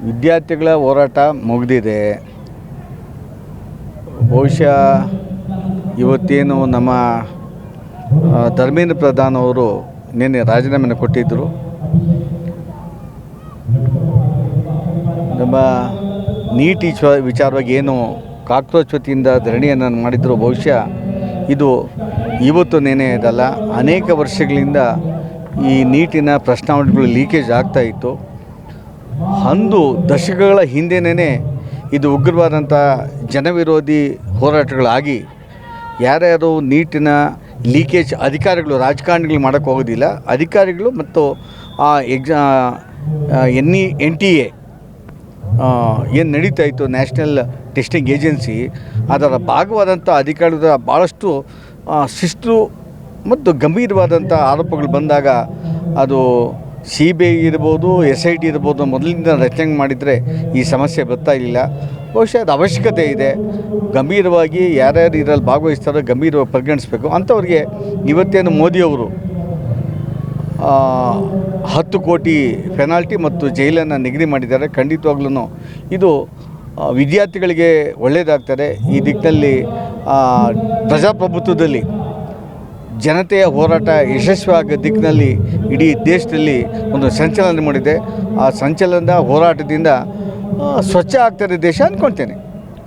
ವಿದ್ಯಾರ್ಥಿಗಳ ಹೋರಾಟ ಮುಗಿದಿದೆ. ಬಹುಶಃ ಇವತ್ತೇನು ನಮ್ಮ ಧರ್ಮೇಂದ್ರ ಪ್ರಧಾನ್ ಅವರು ನಿನ್ನೆ ರಾಜೀನಾಮೆಯನ್ನು ಕೊಟ್ಟಿದ್ದರು. ನಮ್ಮ ನೀಟ್ ವಿಚಾರವಾಗಿ ಏನು ಕಾಕ್ರೋಚ್ ವತಿಯಿಂದ ಧರಣಿಯನ್ನು ಮಾಡಿದ್ರು, ಬಹುಶಃ ಇದು ಇವತ್ತು ನೆನೆಯದಲ್ಲ. ಅನೇಕ ವರ್ಷಗಳಿಂದ ಈ ನೀಟಿನ ಪ್ರಶ್ನಾವಳಿಗಳು ಲೀಕೇಜ್ ಆಗ್ತಾಯಿತ್ತು. ಅಂದು ದಶಕಗಳ ಹಿಂದೆನೇ ಇದು ಉಗ್ರವಾದಂಥ ಜನವಿರೋಧಿ ಹೋರಾಟಗಳಾಗಿ ಯಾರ್ಯಾರು ನೀಟಿನ ಲೀಕೇಜ್ ಅಧಿಕಾರಿಗಳು ರಾಜಕಾರಣಿಗಳು ಮಾಡೋಕ್ಕೆ ಹೋಗೋದಿಲ್ಲ, ಅಧಿಕಾರಿಗಳು ಮತ್ತು NTA ಏನು ನಡೀತಾ ಇತ್ತು, ನ್ಯಾಷನಲ್ ಟೆಸ್ಟಿಂಗ್ ಏಜೆನ್ಸಿ, ಅದರ ಭಾಗವಾದಂಥ ಅಧಿಕಾರಿಗಳ ಭಾಳಷ್ಟು ಶಿಸ್ತು ಮತ್ತು ಗಂಭೀರವಾದಂಥ ಆರೋಪಗಳು ಬಂದಾಗ ಅದು CBI ಇರ್ಬೋದು, SIT ಇರ್ಬೋದು, ಮೊದಲಿಂದ ರಚನೆ ಮಾಡಿದರೆ ಈ ಸಮಸ್ಯೆ ಬರ್ತಾ ಇಲ್ಲ. ಬಹುಶಃ ಅದು ಅವಶ್ಯಕತೆ ಇದೆ. ಗಂಭೀರವಾಗಿ ಯಾರ್ಯಾರು ಇದರಲ್ಲಿ ಭಾಗವಹಿಸ್ತಾರೋ ಗಂಭೀರವಾಗಿ ಪರಿಗಣಿಸಬೇಕು. ಅಂಥವ್ರಿಗೆ ಇವತ್ತೇನು ಮೋದಿಯವರು 10 ಕೋಟಿ ಪೆನಾಲ್ಟಿ ಮತ್ತು ಜೈಲನ್ನು ನಿಗದಿ ಮಾಡಿದ್ದಾರೆ. ಖಂಡಿತವಾಗ್ಲೂ ಇದು ವಿದ್ಯಾರ್ಥಿಗಳಿಗೆ ಒಳ್ಳೆಯದಾಗ್ತದೆ. ಈ ದಿಕ್ಕಿನಲ್ಲಿ ಪ್ರಜಾಪ್ರಭುತ್ವದಲ್ಲಿ ಜನತೆಯ ಹೋರಾಟ ಯಶಸ್ವಿಯಾಗೋ ದಿಕ್ಕಿನಲ್ಲಿ ಇಡೀ ದೇಶದಲ್ಲಿ ಒಂದು ಸಂಚಲನ ಮಾಡಿದೆ. ಆ ಸಂಚಲನದ ಹೋರಾಟದಿಂದ ಸ್ವಚ್ಛ ಆಗ್ತದೆ ದೇಶ ಅಂದ್ಕೊಳ್ತೇನೆ.